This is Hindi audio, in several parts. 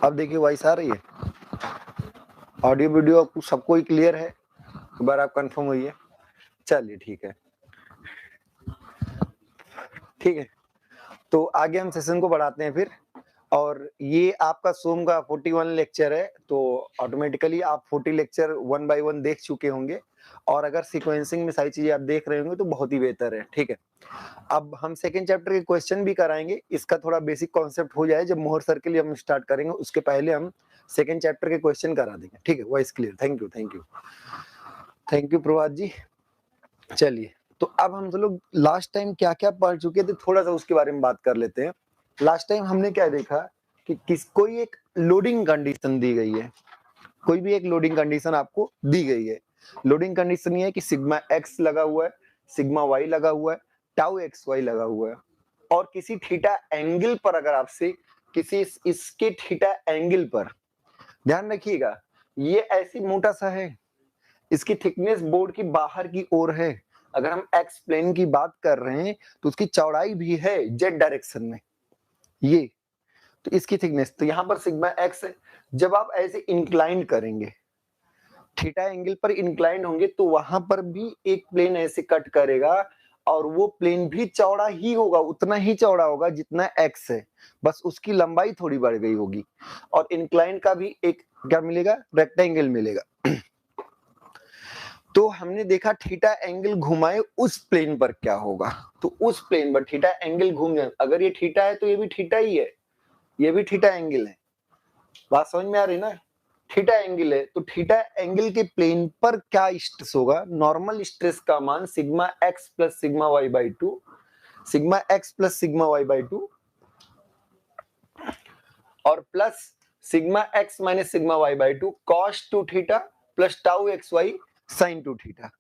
अब देखिए वॉइस आ रही है, ऑडियो वीडियो सबको ही क्लियर है, एक बार आप कंफर्म होइए। चलिए ठीक है, ठीक है, तो आगे हम सेशन को बढ़ाते हैं फिर। और ये आपका सोम का 41 लेक्चर है, तो ऑटोमेटिकली आप 40 लेक्चर 1 बाय 1 देख चुके होंगे, और अगर सीक्वेंसिंग में सारी चीजें आप देख रहे होंगे तो बहुत ही बेहतर है। ठीक है, अब हम सेकंड चैप्टर के क्वेश्चन भी कराएंगे, इसका थोड़ा बेसिक कॉन्सेप्ट हो जाए, जब मोहर सर के लिए हम स्टार्ट करेंगे उसके पहले हम सेकंड चैप्टर के क्वेश्चन करा देंगे। ठीक है, voice clear, thank you thank you thank you Prabhat ji. चलिए, तो अब हम लोग लास्ट टाइम क्या क्या पढ़ चुके थे, थोड़ा सा उसके बारे में बात कर लेते हैं। लास्ट टाइम हमने क्या देखा कि कोई एक लोडिंग कंडीशन दी गई है, कोई भी एक लोडिंग कंडीशन आपको दी गई है। लोडिंग कंडीशन ये है कि सिग्मा एक्स लगा हुआ है, सिग्मा वाई लगा हुआ है, टाउ एक्स वाई लगा हुआ है, और किसी थीटा एंगल पर अगर आपसे किसी इसके थीटा एंगल पर, ध्यान रखिएगा ये ऐसी मोटा सा है, इसकी थिकनेस बोर्ड की बाहर की ओर है। अगर हम एक्स प्लेन की बात कर रहे हैं तो उसकी चौड़ाई भी है जेड डायरेक्शन में, ये तो इसकी थिकनेस, तो यहां पर सिग्मा एक्स है। जब आप ऐसे इंक्लाइन करेंगे, थीटा एंगल पर इंक्लाइन होंगे, तो वहां पर भी एक प्लेन ऐसे कट करेगा, और वो प्लेन भी चौड़ा ही होगा, उतना ही चौड़ा होगा जितना एक्स है, बस उसकी लंबाई थोड़ी बढ़ गई होगी। और इंक्लाइन का भी एक क्या मिलेगा, रेक्टेंगल मिलेगा। तो हमने देखा थीटा एंगल घुमाए उस प्लेन पर क्या होगा, तो उस प्लेन पर थीटा एंगल घूम जाए, अगर ये थीटा है तो ये भी थीटा ही है, ये भी थीटा एंगल है। बात समझ में आ रही ना, थीटा एंगल है, तो थीटा एंगल के प्लेन पर क्या स्ट्रेस होगा, नॉर्मल स्ट्रेस का मान sigma x plus sigma y by two, sigma x plus sigma y by two, और plus sigma x minus sigma y by two cos two theta plus tau x y sine two theta.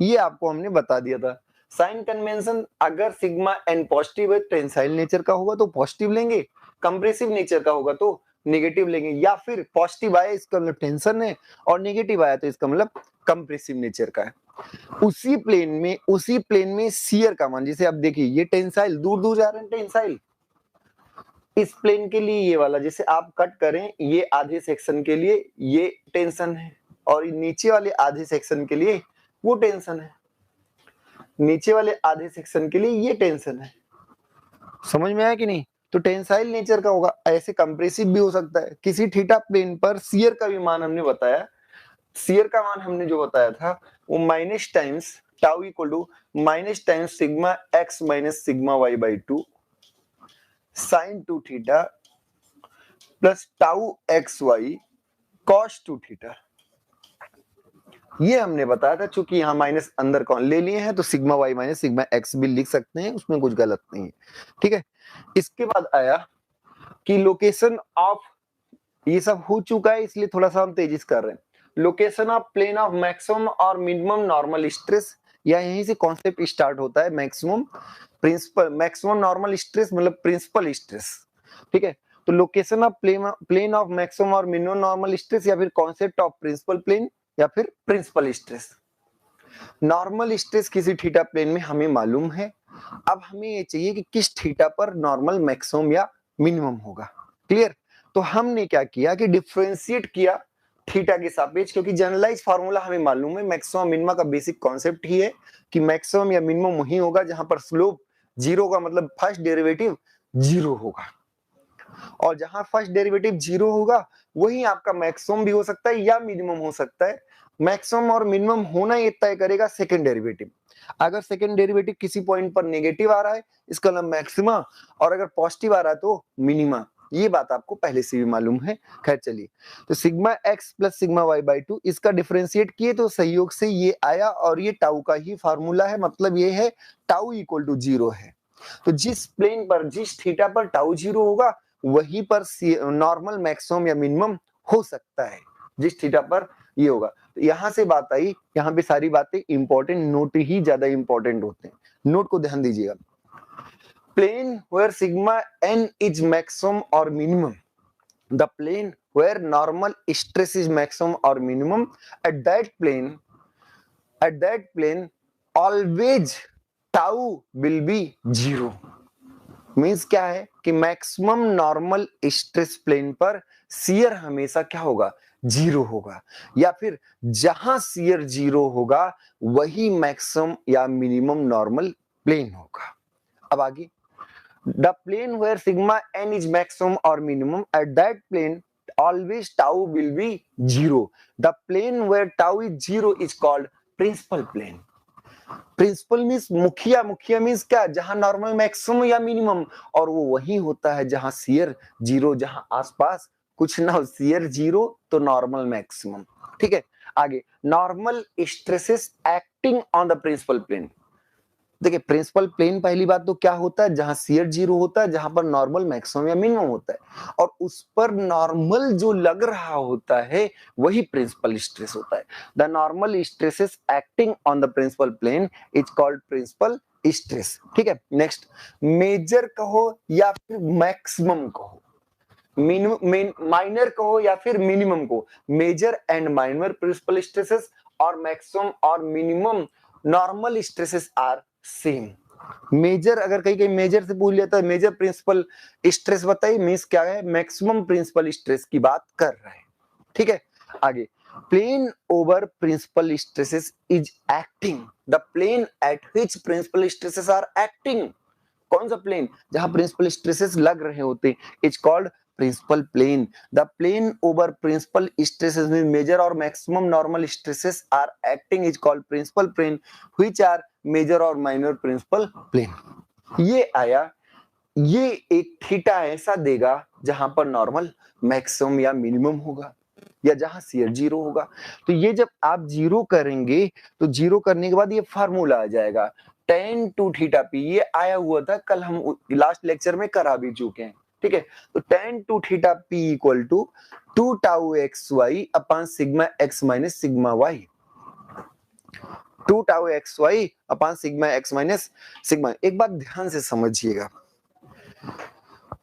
ये आपको हमने बता दिया था। साइन कन्वेंशन, अगर सिग्मा एन पॉजिटिव है, टेंसाइल नेचर का होगा तो पॉजिटिव लेंगे, कंप्रेसिव नेचर का होगा तो नेगेटिव लेंगे, या फिर पॉजिटिव आया इसका मतलब टेंशन है, और नेगेटिव आया तो इसका मतलब कंप्रेसिव नेचर का है। उसी प्लेन में शियर का मान, जैसे आप देखिए ये टेंसाइल दूर दूर जा रहे हैं, टेंसाइल इस प्लेन के लिए ये वाला, जैसे आप कट करें ये आधे सेक्शन के लिए ये टेंशन है, और नीचे वाले आधे सेक्शन के लिए वो टेंशन है, नीचे वाले आधे सेक्शन के लिए ये टेंशन है। समझ में आया कि नहीं, तो टेंसाइल नेचर का होगा। ऐसे कंप्रेसिव भी हो सकता है। किसी थीटा प्लेन पर शियर का भी मान हमने बताया, शियर का मान हमने जो बताया था वो minus times tau equal to minus times sigma x minus sigma y by two sine two theta plus tau x y cos two theta. ये हमने बताया था, चूंकि यहाँ माइनस अंदर कौन ले लिए हैं तो sigma y minus sigma x भी लिख सकते हैं, उसमें कुछ गलत नहीं है। ठीक है, इसके बाद आया कि लोकेशन ऑफ, ये सब हो चुका है इसलिए थोड़ा सा हम तेजी से कर रहे हैं। Location of plane of maximum और मिनिमम नॉर्मल स्ट्रेस, या यहीं से कॉन्सेप्ट स्टार्ट होता है। Maximum principal, maximum normal stress मतलब प्रिंसिपल स्ट्रेस। ठीक है, तो location of plane of maximum और मिनिमम नॉर्मल स्ट्रेस, या फिर कॉन्सेप्ट ऑफ प्रिंसिपल प्लेन, या फिर प्रिंसिपल स्ट्रेस। नॉर्मल स्ट्रेस किसी थीटा प्लेन में हमें मालूम है, अब हमें ये चाहिए कि किस थीटा पर नॉर्मल मैक्सिमम या मिनिमम होगा। क्लियर, तो हमने क्या किया कि डिफरेंशिएट किया थीटा के सापेक्ष, क्योंकि जनरलाइज फार्मूला हमें मालूम है, मैक्सिमम मिनिमम का बेसिक कॉन्सेप्ट ही है कि मैक्सिमम या मिनिमम वही होगा जहां पर स्लोप जीरो का मतलब फर्स्ट डेरिवेटिव जीरो होगा, और जहां फर्स्ट डेरिवेटिव जीरो होगा वही आपका मैक्सिमम भी हो सकता है या मिनिमम हो सकता है। मैक्सिमम और मिनिमम होना ये तय करेगा सेकंड डेरिवेटिव। अगर सेकंड डेरिवेटिव किसी पॉइंट पर नेगेटिव आ रहा है इसका मतलब मैक्सिमा, और अगर पॉजिटिव आ रहा है तो मिनिमा। ये बात आपको पहले से भी मालूम है। खैर चलिए, तो sigma x plus sigma y by two, इसका डिफरेंशिएट किए तो संयोग से ये आया, और ये टाउ का ही फार्मूला है, मतलब ये है टाउ इक्वल टू जीरो है। तो जिस प्लेन पर, जिस थीटा पर टाउ जीरो होगा वहीं पर नॉर्मल मैक्सिमम या मिनिमम हो सकता है, जिस थीटा पर ये होगा। तो यहां से बात आई, यहाँ पे सारी बातें इंपॉर्टेंट, नोट ही ज्यादा इंपॉर्टेंट होते हैं, नोट को ध्यान दीजिएगा। Plane where sigma n is maximum और minimum, the plane where normal stress is maximum or minimum, at that plane always tau will be zero. Means क्या है कि मैक्सिमम नॉर्मल स्ट्रेस प्लेन पर शियर हमेशा क्या होगा, जीरो होगा, या फिर जहां शियर जीरो होगा वही मैक्सिमम या मिनिमम नॉर्मल प्लेन होगा। अब आगे, the plane where sigma n is maximum और minimum at that plane always tau will be zero. The plane where tau is zero is called principal plane. Principal means मुखिया, मुखिया मीन्स क्या, जहां नॉर्मल मैक्सिमम या मिनिमम, और वो वही होता है जहां शियर जीरो, जहां आसपास कुछ ना हो, शियर जीरो तो नॉर्मल मैक्सिमम। ठीक है, आगे, normal stresses acting on the principal plane. देखिए प्रिंसिपल प्लेन पहली बात तो क्या होता है, जहां शियर जीरो होता है, जहां पर नॉर्मल मैक्सिमम या मिनिमम होता है, और उस पर नॉर्मल जो लग रहा होता है वही प्रिंसिपल स्ट्रेस होता है। The normal stresses acting on the principal plane is called principal stress. ठीक है, नेक्स्ट, मेजर कहो या फिर मैक्सिमम कहो, माइनर कहो या फिर मिनिमम को, major and minor principal stresses और मैक्सिमम और minimum normal stresses are same. Major, अगर कहीं कहीं मेजर से पूछ लिया तो मेजर प्रिंसिपल स्ट्रेस बताइए, मींस क्या है, मैक्सिमम प्रिंसिपल स्ट्रेस की बात कर रहे हैं। ठीक है, आगे, plane over principal stresses is acting, the plane at which principal stresses are acting, कौन सा प्लेन, जहां प्रिंसिपल स्ट्रेसेस लग रहे होते, is called principal plane. The plane over principal stresses में मेजर और maximum normal stresses are acting is called principal plane, which are major और माइनर प्रिंसिपल प्लेन। ये आया, ये एक थीटा ऐसा देगा जहां पर नॉर्मल मैक्सिमम या मिनिमम होगा, या जहां शियर जीरो होगा। तो ये जब आप जीरो करेंगे तो जीरो करने के बाद ये फार्मूला आ जाएगा tan 2 थीटा पी, ये आया हुआ था कल, हम लास्ट लेक्चर में करा भी चुके हैं। ठीक है, तो tan 2 theta p equal to 2 tau x y upon sigma x minus sigma y, 2 tau x y upon sigma x minus sigma. एक बात ध्यान से समझिएगा,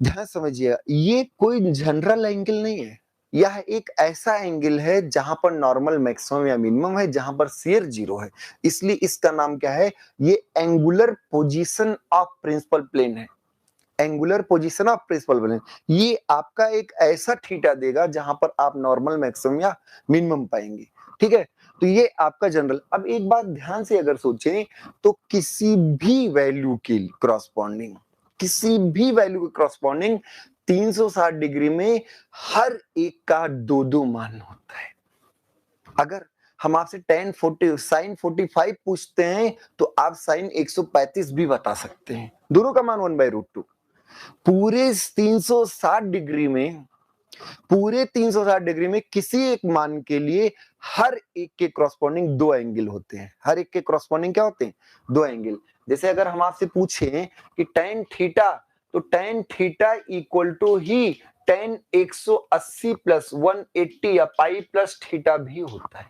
ध्यान समझिएगा, ये कोई जनरल एंगल नहीं है, यह एक ऐसा एंगल है जहां पर नॉर्मल मैक्सिमम या मिनिमम है, जहां पर शियर जीरो है, इसलिए इसका नाम क्या है, ये angular position of principal plane है। Angular position of principal plane, ये आपका एक ऐसा थीटा देगा जहां पर आप नॉर्मल मैक्सिमम या मिनिमम पाएंगे। ठीक है, तो ये आपका जनरल। अब एक बात ध्यान से अगर सोचें तो किसी भी वैल्यू के क्रॉसपॉन्डिंग, किसी भी वैल्यू के क्रॉसपॉन्डिंग 360 डिग्री में हर एक का दो दो मान होता है। अगर हम आपसे tan 40 sin 45 पूछते हैं तो आप sin 135 भी बता सकते हैं, दोनों का मान 1/√2। पूरे 360 डिग्री में, पूरे 360 डिग्री में किसी एक मान के लिए हर एक के क्रॉसपॉन्डिंग दो एंगल होते हैं, हर एक के क्रॉसपॉन्डिंग क्या होते हैं, दो एंगल। जैसे अगर हम आपसे पूछें कि tan थीटा, तो tan थीटा इक्वल टू ही tan 180 प्लस 180 या पाई प्लस थीटा भी होता है।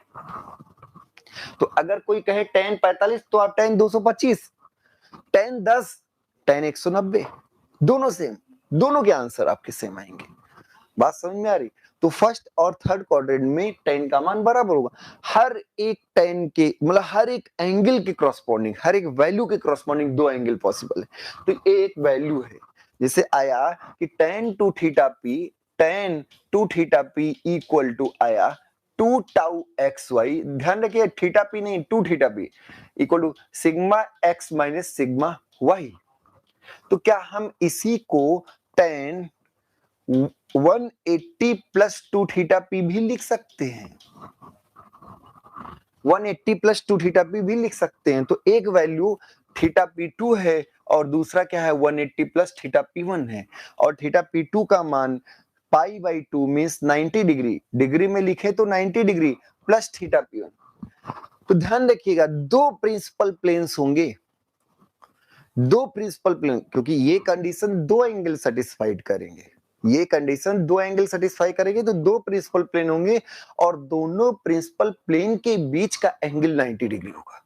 तो अगर कोई कहे tan 45 तो आप tan 225, tan 10, tan 190, दोनों सेम, दोनों के आंसर आपके सेम आएंगे। बात समझ में आ रही? तो फर्स्ट और थर्ड क्वाड्रेंट में tan का मान बराबर होगा। हर एक tan के मतलब हर एक एंगल के क्रॉसपॉन्डिंग, हर एक वैल्यू के क्रॉसपॉन्डिंग दो एंगल पॉसिबल है। तो ये एक वैल्यू है, जैसे आया कि tan 2 theta p, tan 2 theta p equal to आया 2 टाउ एक्स वाई, ध्यान रखिए थीटा पी नहीं 2 theta p equal to sigma x minus sigma y. तो क्या हम इसी को tan 180 प्लस 2 थीटा पी भी लिख सकते हैं, 180 प्लस 2 थीटा पी भी लिख सकते हैं। तो एक वैल्यू थीटा पी 2 है और दूसरा क्या है 180 प्लस थीटा पी 1 है, और थीटा पी 2 का मान पाई बाई 2 मीन्स 90 डिग्री, डिग्री में लिखे तो 90 डिग्री प्लस थीटा पी 1। तो ध्यान रखिएगा दो प्रिंसिपल प्लेन्स होंगे, दो प्रिंसिपल प्लेन, क्योंकि ये कंडीशन दो एंगल सेटिस्फाइड करेंगे, ये कंडीशन दो एंगल सेटिस्फाई करेगी, तो दो प्रिंसिपल प्लेन होंगे और दोनों प्रिंसिपल प्लेन के बीच का एंगल 90 डिग्री होगा।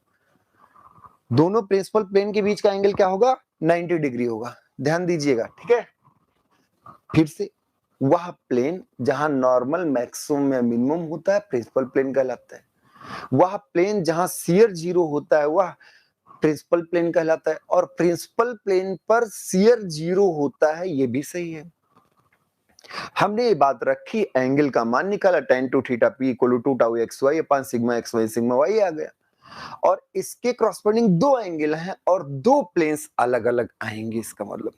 दोनों प्रिंसिपल प्लेन के बीच का एंगल क्या होगा, 90 डिग्री होगा। ध्यान दीजिएगा, ठीक है। फिर से, वह प्लेन जहां नॉर्मल मैक्सिमम या मिनिमम होता है प्रिंसिपल प्लेन कहलाता है। वह प्लेन जहां शियर जीरो होता है वह प्रिंसिपल प्लेन कहलाता है, और प्रिंसिपल प्लेन पर शियर 0 होता है, ये भी सही है। हमने ये बात रखी, एंगल का मान निकाला, tan 2 theta p equal to 2 tau xy upon sigma xy sigma y आ गया, और इसके कॉरस्पॉन्डिंग दो एंगल हैं और दो प्लेन्स अलग अलग आएंगे। इसका मतलब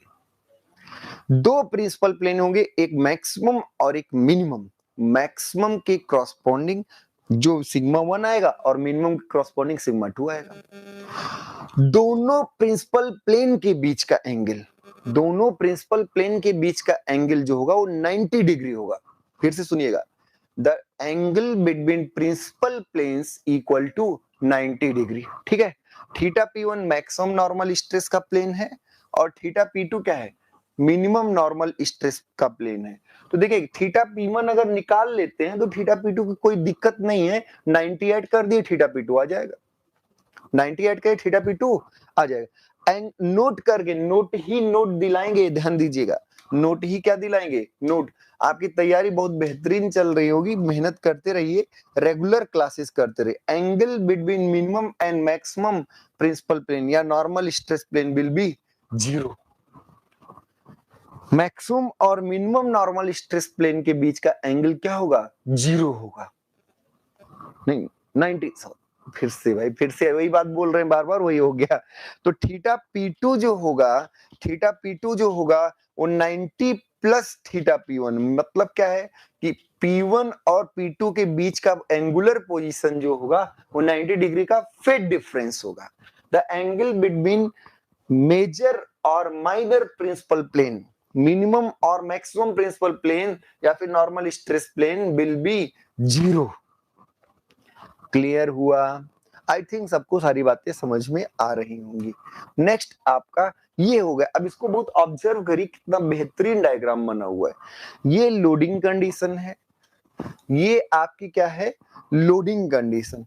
दो प्रिंसिपल प्लेन होंगे, एक मैक्सिमम और एक मिनिमम। मैक्सिमम के कॉरस्पॉन्डिंग जो सिग्मा 1 आएगा और मिनिमम के कॉरस्पॉन्डिंग सिग्मा 2 आएगा। दोनों प्रिंसिपल प्लेन के बीच का एंगल, दोनों प्रिंसिपल प्लेन के बीच का एंगल जो होगा वो 90 डिग्री होगा। फिर से सुनिएगा, the angle between principal planes equal to 90 degree. ठीक है, theta P1 maximum normal stress का प्लेन है और थीटा P2 क्या है, मिनिमम नॉर्मल स्ट्रेस का प्लेन है। तो देखिए थीटा P1 अगर निकाल लेते हैं तो थीटा P2 की कोई दिक्कत नहीं है, 98 कर दिए थीटा P2 आ जाएगा, 98 के थीटा P2 आ जाएगा। एंड नोट करके, नोट ही नोट दिलाएंगे, ध्यान दीजिएगा, नोट ही क्या दिलाएंगे, नोट। आपकी तैयारी बहुत बेहतरीन चल रही होगी, मेहनत करते रहिए, रेगुलर क्लासेस करते रहिए। Angle between minimum and maximum principal plane या normal stress plane will be 0। Maximum और मिनिमम नॉर्मल स्ट्रेस प्लेन के बीच का एंगल क्या होगा, 0 होगा, नहीं 90। फिर से भाई, फिर से वही बात बोल रहे हैं बार बार, वही हो गया। तो थीटा P2 जो होगा, थीटा P2 जो होगा वो 90 प्लस थीटा P1, मतलब क्या है कि P1 और P2 के बीच का एंगुलर पोजीशन जो होगा वो 90 डिग्री का फेज डिफरेंस होगा। द एंगल बिटवीन मेजर और माइनर प्रिंसिपल प्लेन, मिनिमम और मैक्सिमम प्रिंसिपल प्लेन या फिर normal stress plane will be 0। Clear हुआ? आई थिंक सबको सारी बातें समझ में आ रही होंगी। नेक्स्ट आपका ये हो गया। अब इसको बहुत ऑब्जर्व करिए, कितना बेहतरीन डायग्राम बना हुआ है। ये लोडिंग कंडीशन है, ये आपकी क्या है, लोडिंग कंडीशन।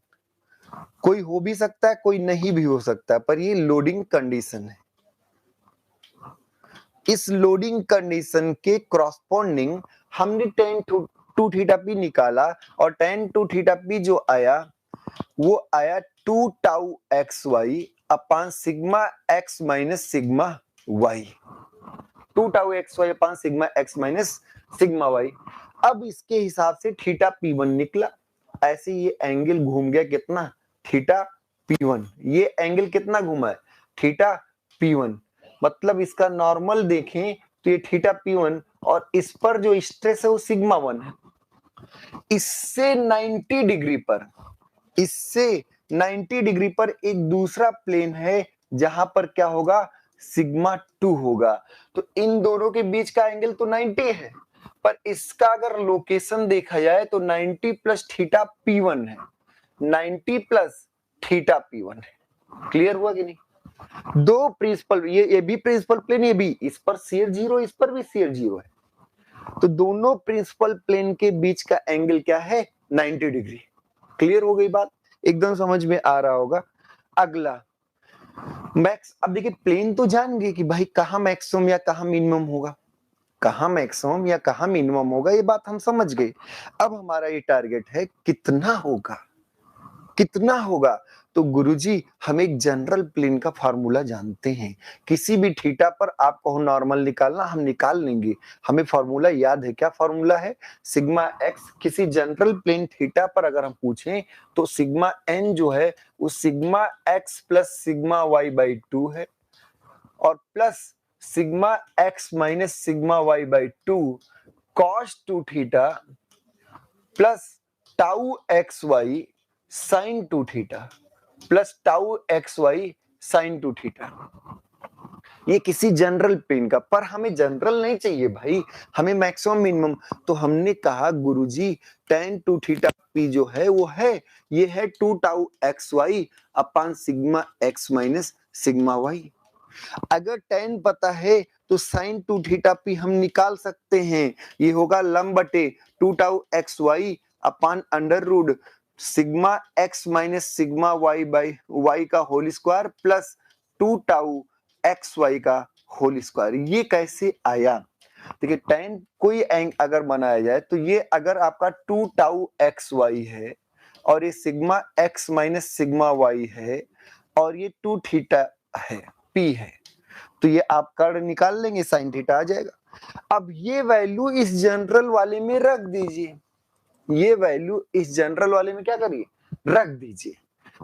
कोई हो भी सकता है, कोई नहीं भी हो सकता है, पर ये लोडिंग कंडीशन है। इस लोडिंग कंडीशन के कॉरस्पॉन्डिंग हमने tan 2 थीटा p निकाला, और tan 2 थीटा p जो आया वो आया 2 tau xy upon sigma x minus sigma y, 2 tau xy upon sigma x minus sigma y। अब इसके हिसाब से थीटा P1 निकला, ऐसे ये एंगल घूम गया कितना, थीटा P1। ये एंगल कितना घूमा है, थीटा P1। मतलब इसका नॉर्मल देखें तो ये थीटा P1 और इस पर जो स्ट्रेस है वो सिग्मा 1 है। इससे 90 डिग्री पर, इससे 90 डिग्री पर एक दूसरा प्लेन है जहां पर क्या होगा, सिग्मा 2 होगा। तो इन दोनों के बीच का एंगल तो 90 है, पर इसका अगर लोकेशन देखा जाए तो 90 प्लस थीटा P1 है, 90 प्लस थीटा P1 है। क्लियर हुआ कि नहीं? दो प्रिंसिपल, ये भी प्रिंसिपल प्लेन, ये भी, इस पर शियर 0, इस पर भी शियर 0 है। तो दोनों प्रिंसिपल प्लेन के बीच का एंगल क्या है, 90 डिग्री। क्लियर हो गई बात? एकदम समझ में आ रहा होगा। अगला मैक्स। अब देखिए प्लेन तो जान गए कि भाई कहां मैक्सिमम या कहां मिनिमम होगा, कहां मैक्सिमम या कहां मिनिमम होगा, ये बात हम समझ गए। अब हमारा ये टारगेट है कितना होगा, कितना होगा। तो गुरुजी हम एक जनरल प्लेन का फार्मूला जानते हैं, किसी भी थीटा पर आप कहो नॉर्मल निकालना, हम निकाल लेंगे। हमें फार्मूला याद है, क्या फार्मूला है, सिग्मा एक्स। किसी जनरल प्लेन थीटा पर अगर हम पूछें तो सिग्मा एन जो है वो sigma x plus sigma y by 2 है, और plus sigma x minus sigma y by 2 cos 2 theta plus tau x y sine 2 theta plus tau x y sine 2 theta. ये किसी जनरल प्लेन का, पर हमें जनरल नहीं चाहिए भाई, हमें मैक्सिमम मिनिमम। तो हमने कहा गुरुजी tan 2 थीटा p जो है वो है, ये है 2 tau x y upon sigma x minus sigma y. अगर tan पता है तो sin 2 थीटा p हम निकाल सकते हैं, ये होगा लंब बटे 2 tau x y upon under root sigma x minus sigma y by y का whole square plus 2 tau x y का होल स्क्वायर। ये कैसे आया, देखिए tan कोई एंग अगर बनाया जाए तो ये अगर आपका 2 टाउ एक्स वाई है और ये sigma x minus sigma y है, और ये 2 थीटा है, P है, तो ये आप कर्ड निकाल लेंगे, साइन थीटा आ जाएगा। अब ये वैल्यू इस जनरल वाले में रख दीजिए, ये वैल्यू इस जनरल वाले में क्या करिए, रख दीजिए।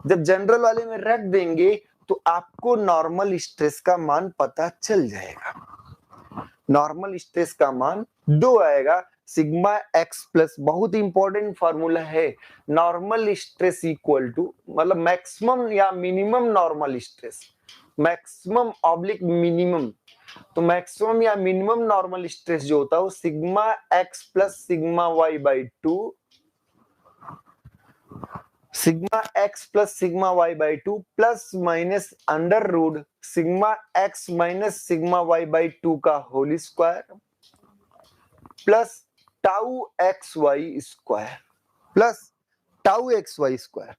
जब जनरल वाले में रख देंगे तो आपको नॉर्मल स्ट्रेस का मान पता चल जाएगा। नॉर्मल स्ट्रेस का मान 2 आएगा, सिग्मा एक्स प्लस, बहुत इंपॉर्टेंट फॉर्मूला है, नॉर्मल स्ट्रेस इक्वल टू, मतलब मैक्सिमम या minimum normal stress, maximum oblique minimum, तो मैक्सिमम या मिनिमम नॉर्मल स्ट्रेस जो होता है वो sigma x plus sigma y by 2, sigma x plus sigma y by 2 plus minus under root sigma x minus sigma y by 2 का whole square plus tau x y square plus tau x y square.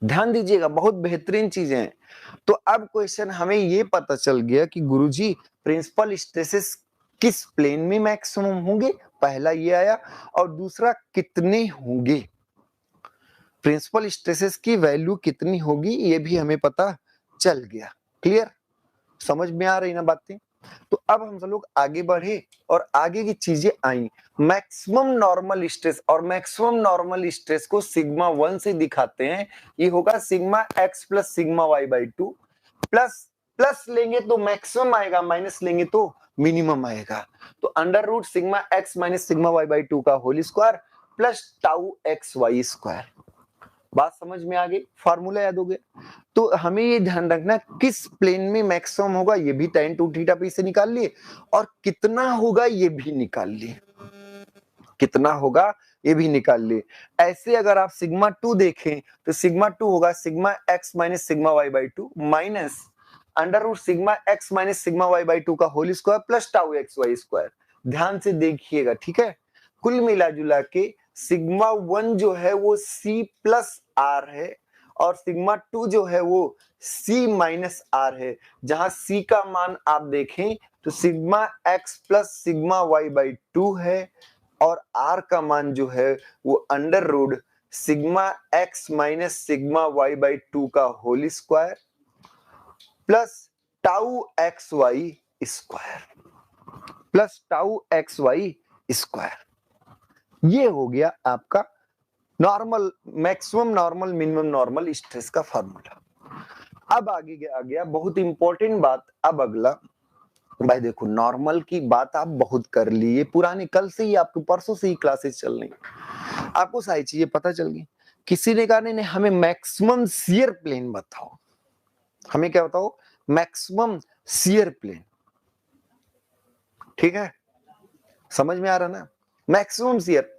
ध्यान दीजिएगा, बहुत बेहतरीन चीजें हैं। तो अब क्वेश्चन हमें ये पता चल गया कि गुरुजी प्रिंसिपल स्ट्रेसेस किस प्लेन में मैक्सिमम होंगे, पहला ये आया, और दूसरा कितने होंगे, प्रिंसिपल स्ट्रेसेस की वैल्यू कितनी होगी ये भी हमें पता चल गया। क्लियर, समझ में आ रही ना बातें। तो अब हम सब लोग आगे बढ़े और आगे की चीजें आई। मैक्सिमम नॉर्मल स्ट्रेस, और मैक्सिमम नॉर्मल स्ट्रेस को सिग्मा 1 से दिखाते हैं, ये होगा sigma x plus sigma y by 2, plus plus लेंगे तो मैक्सिमम आएगा, माइनस लेंगे तो मिनिमम आएगा, तो under root sigma x minus sigma y by 2 का whole square plus tau x y square. बात समझ में आ गई, फार्मूला याद हो गया। तो हमें ये ध्यान रखना किस प्लेन में मैक्सिमम होगा ये भी tan 2 थीटा p से निकाल लिए, और कितना होगा ये भी निकाल लिए, कितना होगा ये भी निकाल लिए। ऐसे अगर आप सिग्मा 2 देखें तो सिग्मा 2 होगा sigma x minus sigma y by 2 minus under root sigma x minus sigma y by 2 का whole square plus tau x y square. ध्यान से देखिएगा, ठीक है। कुल मिला जुला के सिग्मा 1 जो है वो c प्लस r है, और सिग्मा 2 जो है वो c माइनस r है, जहां c का मान आप देखें तो sigma x plus sigma y by 2 है, और r का मान जो है वो under root sigma x minus sigma y by 2 का whole square plus tau x y square, plus tau x y square. ये हो गया आपका normal, maximum normal minimum normal stress का फार्मूला। अब आगे आ गया बहुत इंपॉर्टेंट बात। अब अगला भाई देखो, नॉर्मल की बात आप बहुत कर ली, ये पुराने कल से ही, आपको परसों से ही क्लासेस चल रही, आपको सारी चीजें पता चल गई। किसी ने कहा नहीं हमें मैक्सिमम शियर प्लेन बताओ, हमें क्या बताओ, मैक्सिमम शियर प्लेन। ठीक है, समझ में आ रहा ना, मैक्सिमम शियर।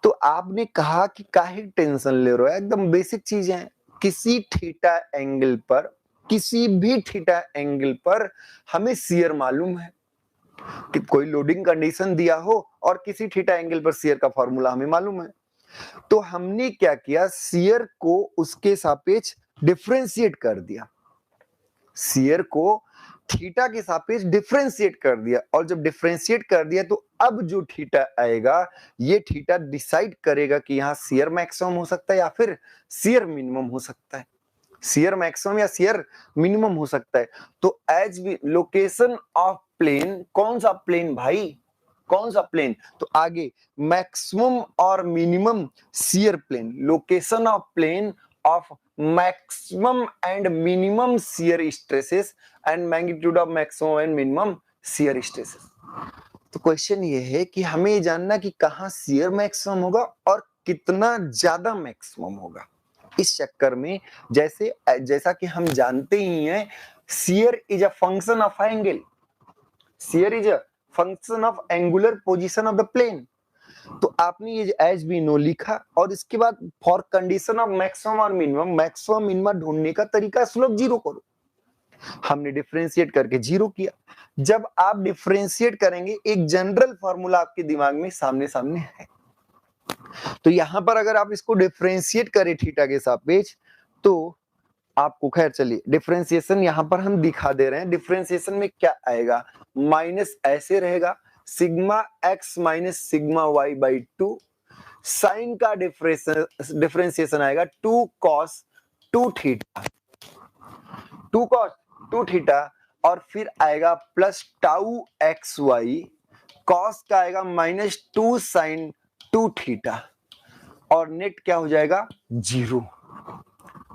तो आपने कहा कि काहे टेंशन ले रहे हो, एकदम बेसिक चीजें हैं। किसी थीटा एंगल पर, किसी भी थीटा एंगल पर हमें शियर मालूम है कि कोई लोडिंग कंडीशन दिया हो, और किसी थीटा एंगल पर शियर का फॉर्मूला हमें मालूम है। तो हमने क्या किया, शियर को उसके सापेक्ष डिफरेंशिएट कर दिया, शियर को थीटा के सापेक्ष डिफरेंशिएट कर दिया, और जब डिफरेंशिएट कर दिया तो अब जो थीटा आएगा ये थीटा डिसाइड करेगा कि यहाँ शियर मैक्सिमम हो सकता है या फिर शियर मिनिमम हो सकता है, शियर मैक्सिमम या शियर मिनिमम हो सकता है। तो एज भी लोकेशन ऑफ प्लेन, कौन सा प्लेन भाई, कौन सा प्लेन, तो आगे मैक्सिमम और minimum shear plane, location of plane of maximum and minimum shear stresses and magnitude of maximum and minimum shear stresses। तो क्वेश्चन ये है कि हमें ये जानना कि कहां shear मैक्सिमम होगा और कितना ज्यादा मैक्सिमम होगा। इस चक्कर में जैसा कि हम जानते ही हैं, shear is a function of angle, shear is a function of angular position of the plane। तो आपने ये एज बी नो लिखा, और इसके बाद फॉर कंडीशन ऑफ मैक्सिमम और मिनिमम, मैक्सिमम मिनिमम ढूंढने का तरीका स्लोप जीरो करो। हमने डिफरेंशिएट करके जीरो किया। जब आप डिफरेंशिएट करेंगे एक जनरल फॉर्मूला आपके दिमाग में सामने सामने है, तो यहां पर अगर आप इसको डिफरेंशिएट करें थीटा के सापेक्ष तो आपको, खैर चलिए डिफरेंशिएशन यहां पर हम दिखा दे रहे हैं। डिफरेंशिएशन में क्या आएगा, माइनस ऐसे रहेगा sigma x minus sigma y by 2, sine का डिफरेंशिएशन आएगा 2 cos 2 theta, two cos two theta और फिर आएगा plus tau x y, cos का आएगा minus two sine two theta और नेट क्या हो जाएगा जीरो।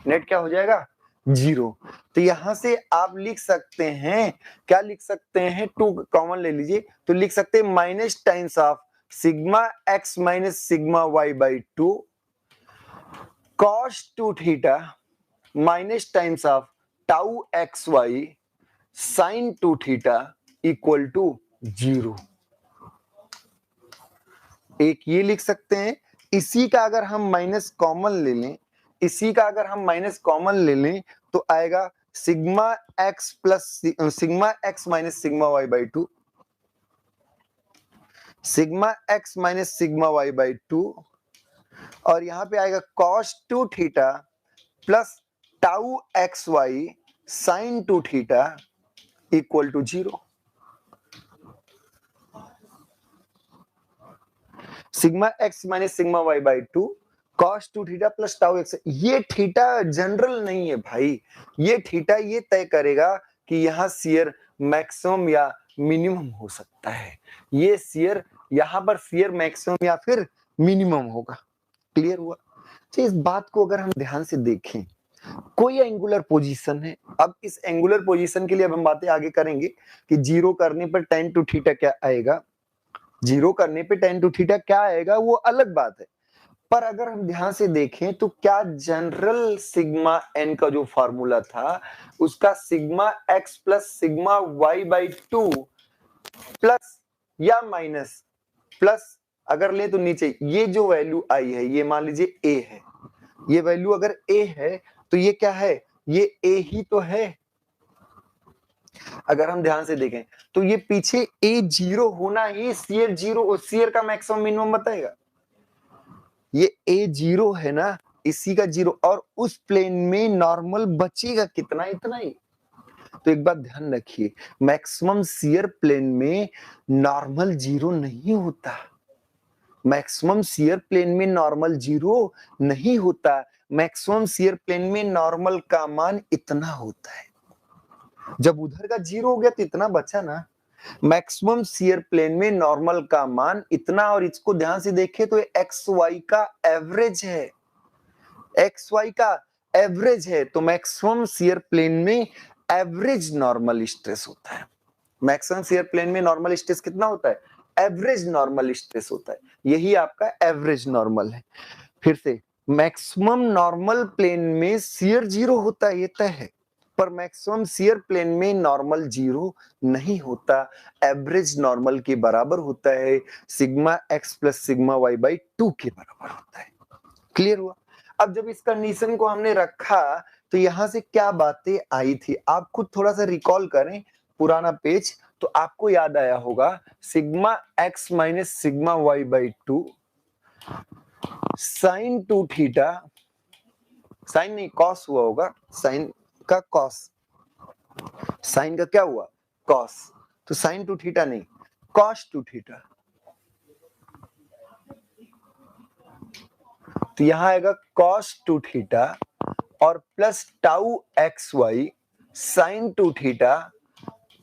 नेट क्या हो जाएगा जीरो। तो यहां से आप लिख सकते हैं, क्या लिख सकते हैं, टू कॉमन ले लीजिए तो लिख सकते हैं minus times of sigma x minus sigma y by two cos two theta minus times of tau x y sine two theta equal to zero. एक ये लिख सकते हैं, इसी का अगर हम माइनस कॉमन ले लें, इसी का अगर हम माइनस कॉमन ले लें तो आएगा sigma x plus sigma x minus sigma y by two, sigma x minus sigma y by two और यहां पे आएगा cos two theta plus tau x y sine two theta equal to zero. Sigma x minus sigma y by two cos two theta plus tau x. ये थीटा जनरल नहीं है भाई, ये थीटा ये तय करेगा कि यहाँ शियर मैक्सिमम या मिनिमम हो सकता है। ये शियर यहाँ पर शियर मैक्सिमम या फिर मिनिमम होगा। क्लियर हुआ? तो इस बात को अगर हम ध्यान से देखें, कोई एंगुलर पोजीशन है, अब इस एंगुलर पोजीशन के लिए अब हम बातें आगे करेंगे कि जीरो करने पर tan टू थीटा क्या आएगा, जीरो करने पे tan टू थीटा क्या आएगा वो अलग बात है। पर अगर हम ध्यान से देखें तो क्या जनरल सिग्मा एन का जो फॉर्मूला था उसका sigma x plus sigma y by two plus या माइनस प्लस अगर ले तो नीचे ये जो वैल्यू आई है ये मान लीजिए ए है, ये वैल्यू अगर ए है तो ये क्या है, ये ए ही तो है। अगर हम ध्यान से देखें तो ये पीछे ए जीरो होना ही सीयर जीरो, सीयर का मैक्सिमम मिनिमम बताएगा। ये ए जीरो है ना, इसी का जीरो और उस प्लेन में नॉर्मल बचेगा कितना, इतना ही। तो एक बात ध्यान रखिए, मैक्सिमम शियर प्लेन में नॉर्मल जीरो नहीं होता, मैक्सिमम शियर प्लेन में नॉर्मल जीरो नहीं होता, मैक्सिमम शियर प्लेन में नॉर्मल का मान इतना होता है। जब उधर का जीरो हो गया तो इतना बचा ना, मैक्सिमम शियर प्लेन में नॉर्मल का मान इतना। और इसको ध्यान से देखें तो एक्स वाई का एवरेज है, एक्स वाई का एवरेज है, तो मैक्सिमम शियर प्लेन में एवरेज नॉर्मल स्ट्रेस होता है। मैक्सिमम शियर प्लेन में नॉर्मल स्ट्रेस कितना होता है, एवरेज नॉर्मल स्ट्रेस होता है, यही आपका एवरेज नॉर्मल है। फिर से मैक्सिमम नॉर्मल प्लेन में शियर जीरो होता है, ये तय है, पर मैक्सिमम शियर प्लेन में नॉर्मल जीरो नहीं होता, एवरेज नॉर्मल के बराबर होता है, sigma x plus sigma y by two के बराबर होता है। क्लियर हुआ? अब जब इस कंडीशन को हमने रखा तो यहां से क्या बातें आई थी, आप खुद थोड़ा सा रिकॉल करें पुराना पेज, तो आपको याद आया होगा sigma x minus sigma y by two sine two theta, sine नहीं कॉस हुआ होगा, साइन का कॉस, साइन का क्या हुआ कॉस, तो साइन टू थीटा नहीं कॉस टू थीटा। तो यहां आएगा कॉस टू थीटा और plus tau x y sine two theta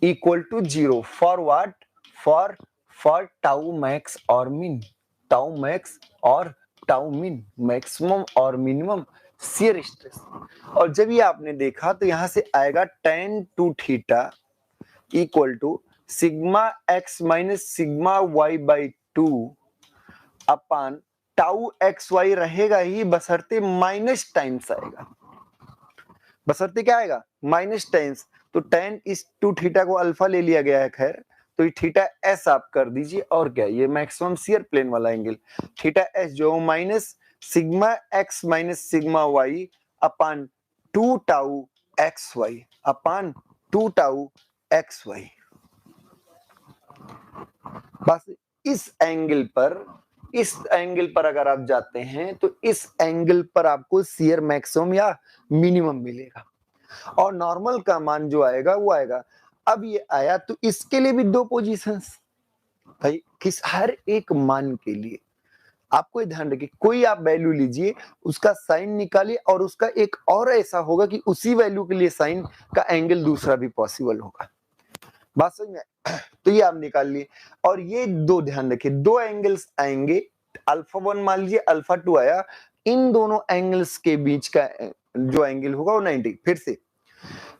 equal to zero for what, for tau max और मिन, टाउ मैक्स और टाउ मिन, मैक्सिमम और मिनिमम शियर स्ट्रेस। और जब ये आपने देखा तो यहां से आएगा tan two theta equal to sigma x minus sigma y by two upon tau x y रहेगा ही, बशर्ते माइनस टाइम्स आएगा, बशर्ते क्या आएगा माइनस टाइम्स। तो tan इस टू थीटा को अल्फा ले लिया गया है, खैर तो ये थीटा एस आप कर दीजिए, और क्या ये मैक्सिमम शियर प्लेन वाला एंगल थीटा एस जो minus sigma x minus sigma y upon two tau x y upon two tau x y. बस इस एंगल पर अगर आप जाते हैं तो इस एंगल पर आपको शियर मैक्सिमम या मिनिमम मिलेगा और नॉर्मल का मान जो आएगा वो आएगा। अब ये आया तो इसके लिए भी दो पोजीशंस भाई, किस हर एक मान के लिए आपको ये ध्यान रखिए, कोई आप वैल्यू लीजिए, उसका साइन निकालिए और उसका एक और ऐसा होगा कि उसी वैल्यू के लिए साइन का एंगल दूसरा भी पॉसिबल होगा। बात समझ में? तो ये आप निकाल लिए और ये दो ध्यान रखिए, दो एंगल्स आएंगे, अल्फा 1 मान लीजिए, अल्फा 2 आया, इन दोनों एंगल्स के बीच का जो एंगल होगा वो 90। फिर से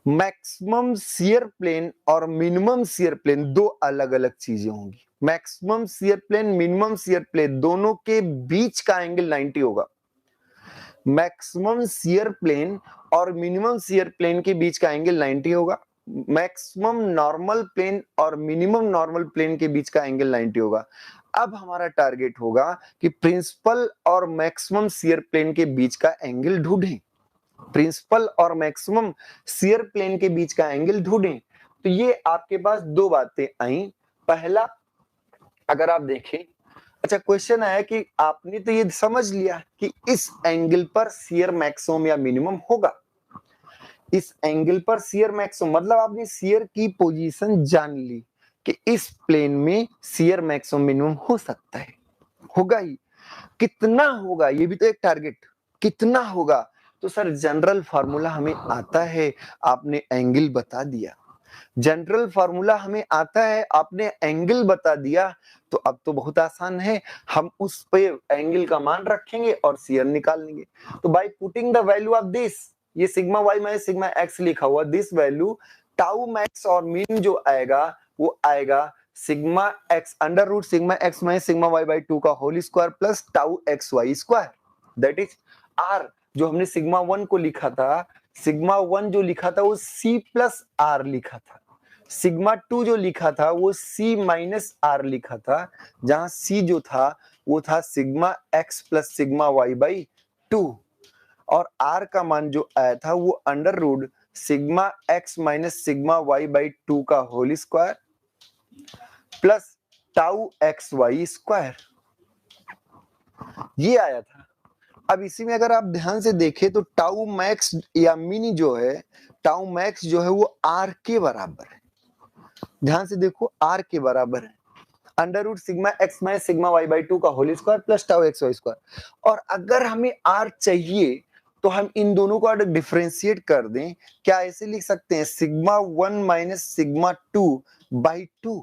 मैक्सिमम शियर प्लेन और मिनिमम शियर प्लेन दो अलग अलग चीजें होंगी। Maximum shear plane, minimum shear plane दोनों के बीच का एंगल 90 होगा। मैक्सिमम शियर प्लेन और मिनिमम शियर प्लेन के बीच का एंगल 90 होगा। मैक्सिमम नॉर्मल प्लेन और मिनिमम नॉर्मल प्लेन के बीच का एंगल 90 होगा। अब हमारा टारगेट होगा कि प्रिंसिपल और मैक्सिमम शियर प्लेन के बीच का एंगल ढूंढें। प्रिंसिपल और मैक्सिमम शियर प्लेन के बीच का एंगल ढूंढें। तो ये आपके पास दो बातें आई। पहला, अगर आप देखें, अच्छा क्वेश्चन आया कि आपने तो ये समझ लिया कि इस एंगल पर शियर मैक्सिमम या मिनिमम होगा, इस एंगल पर शियर मैक्सिमम मतलब आपने शियर की पोजीशन जान ली कि इस प्लेन में शियर मैक्सिमम मिनिमम हो सकता है, होगा ही। कितना होगा ये भी तो एक टारगेट, कितना होगा? तो सर जनरल फार्मूला हमें आता है, आपने एंगल बता दिया। जनरल फार्मूला हमें आता है, आपने एंगल बता दिया, तो अब तो बहुत आसान है, हम उस पे एंगल का मान रखेंगे और शियर निकाल लेंगे। तो by putting the value of this, ये sigma y minus sigma x लिखा हुआ, दिस वैल्यू टाउ मैक्स और मीन जो आएगा वो आएगा sigma x under root sigma x minus sigma y by 2 का whole square plus tau x y square, that is R. जो हमने सिग्मा 1 को लिखा था, सिग्मा 1 जो लिखा था वो सी प्लस आर लिखा था, सिग्मा 2 जो लिखा था वो सी माइनस आर लिखा था, जहां सी जो था वो था sigma x plus sigma y by 2 और आर का मान जो आया था वो under root sigma x minus sigma y by 2 का whole square plus tau x y square, ये आया था। अब इसी में अगर आप ध्यान से देखें तो टाउ मैक्स या मिनी जो है, टाउ मैक्स जो है वो आर के बराबर है, ध्यान से देखो आर के बराबर है, under root sigma x minus sigma y by 2 का whole square plus tau x y square. और अगर हमें आर चाहिए तो हम इन दोनों को अगर डिफरेंशिएट कर दें, क्या ऐसे लिख सकते हैं सिग्मा 1 माइनस सिग्मा 2 बाई 2।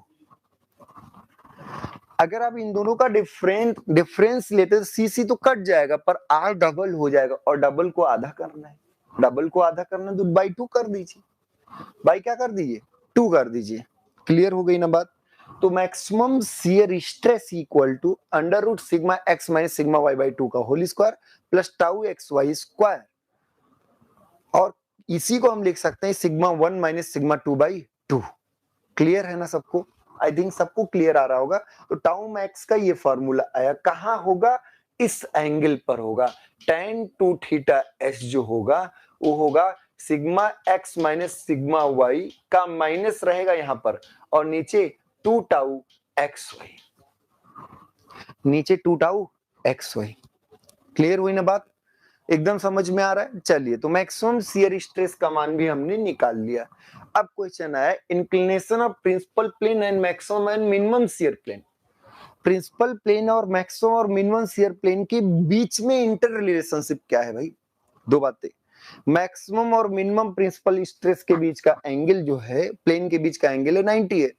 अगर आप इन दोनों का डिफरेंस लेते तो सी सी तो कट जाएगा, पर आर डबल हो जाएगा और डबल को आधा करना है, डबल को आधा करना है तो बाई 2 कर दीजिए, बाई क्या कर दीजिए 2 कर दीजिए। क्लियर हो गई ना बात? तो maximum shear stress equal to under root sigma x minus sigma y by 2 का whole square plus tau x y square, और इसी को हम लिख सकते हैं sigma 1 minus sigma 2 by 2। Clear है ना सबको? आई थिंक सबको क्लियर आ रहा होगा। तो टाउ मैक्स का ये फॉर्मूला आया, कहां होगा? इस एंगल पर होगा। tan 2 थीटा एस जो होगा वो होगा sigma x minus sigma y का माइनस रहेगा यहां पर, और नीचे 2 टाउ एक्स वाई, नीचे 2 टाउ एक्स वाई। क्लियर हुई ना बात? एकदम समझ में आ रहा है? चलिए, तो मैक्सिमम शियर स्ट्रेस का मान भी हमने निकाल लिया। अब क्वेश्चन आया inclination of principal plane and maximum and minimum shear plane. Principal plane और मैक्सिमम और मिनिमम शियर प्लेन के बीच में इंटर रिलेशनशिप क्या है भाई? दो बातें, मैक्सिमम और मिनिमम प्रिंसिपल स्ट्रेस के बीच का एंगल जो है, प्लेन के बीच का एंगल है 90 है,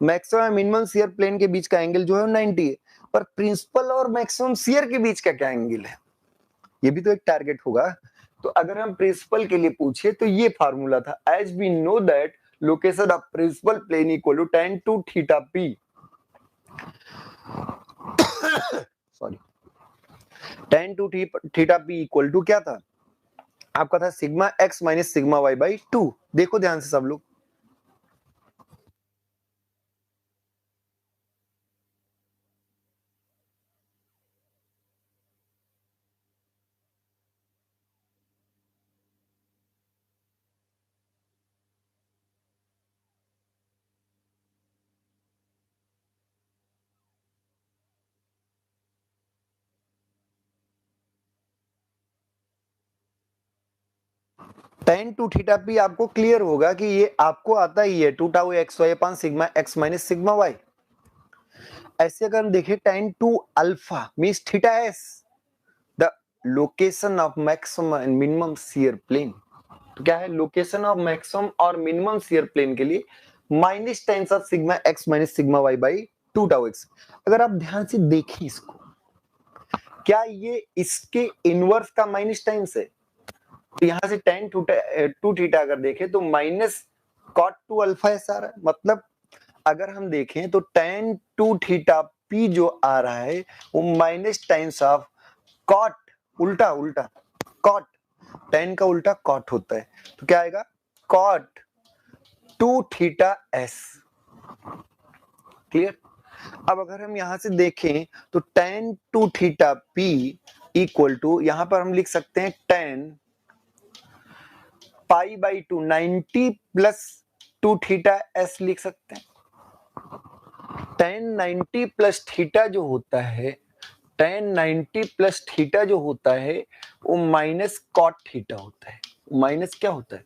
मैक्सिमम और मिनिमम शियर प्लेन के बीच का एंगल जो है 90 है, पर प्रिंसिपल और मैक्सिमम शियर के बीच का क्या एंगल है? ये भी तो एक टारगेट होगा। तो अगर हम प्रिंसिपल के लिए पूछे तो ये फार्मूला था, as we know that location of principal plane equal to tan 2 theta p, sorry, tan 2 theta p equal to क्या था आपका? था sigma x minus sigma y by 2। देखो ध्यान से सब लोग, tan 2 थीटा p आपको क्लियर होगा कि ये आपको आता ही है 2 tau x y upon sigma x minus sigma y। ऐसे अगर हम देखें tan to alpha means theta s, the location of maximum and minimum shear plane. तो क्या है लोकेशन ऑफ मैक्सिमम और मिनिमम शियर प्लेन के लिए minus tens of sigma x minus sigma y by 2 tau x. अगर आप ध्यान से देखें इसको, क्या ये इसके इनवर्स का माइनस टेंस है? तो यहां से tan टू थीटा अगर देखें तो माइनस cot 2 अल्फा ऐसा आ रहा है। मतलब अगर हम देखें तो tan 2 थीटा p जो आ रहा है वो माइनस टेंस ऑफ cot, उल्टा उल्टा cot, tan का उल्टा cot होता है, तो क्या आएगा cot 2 थीटा s। क्लियर? अब अगर हम यहां से देखें तो tan 2 theta p equal to, यहां पर हम लिख सकते हैं tan pi by 2 90 plus 2 theta s लिख सकते हैं। tan 90 प्लस थीटा जो होता है, tan 90 प्लस थीटा जो होता है वो माइनस कॉट थीटा होता है। माइनस क्या होता है?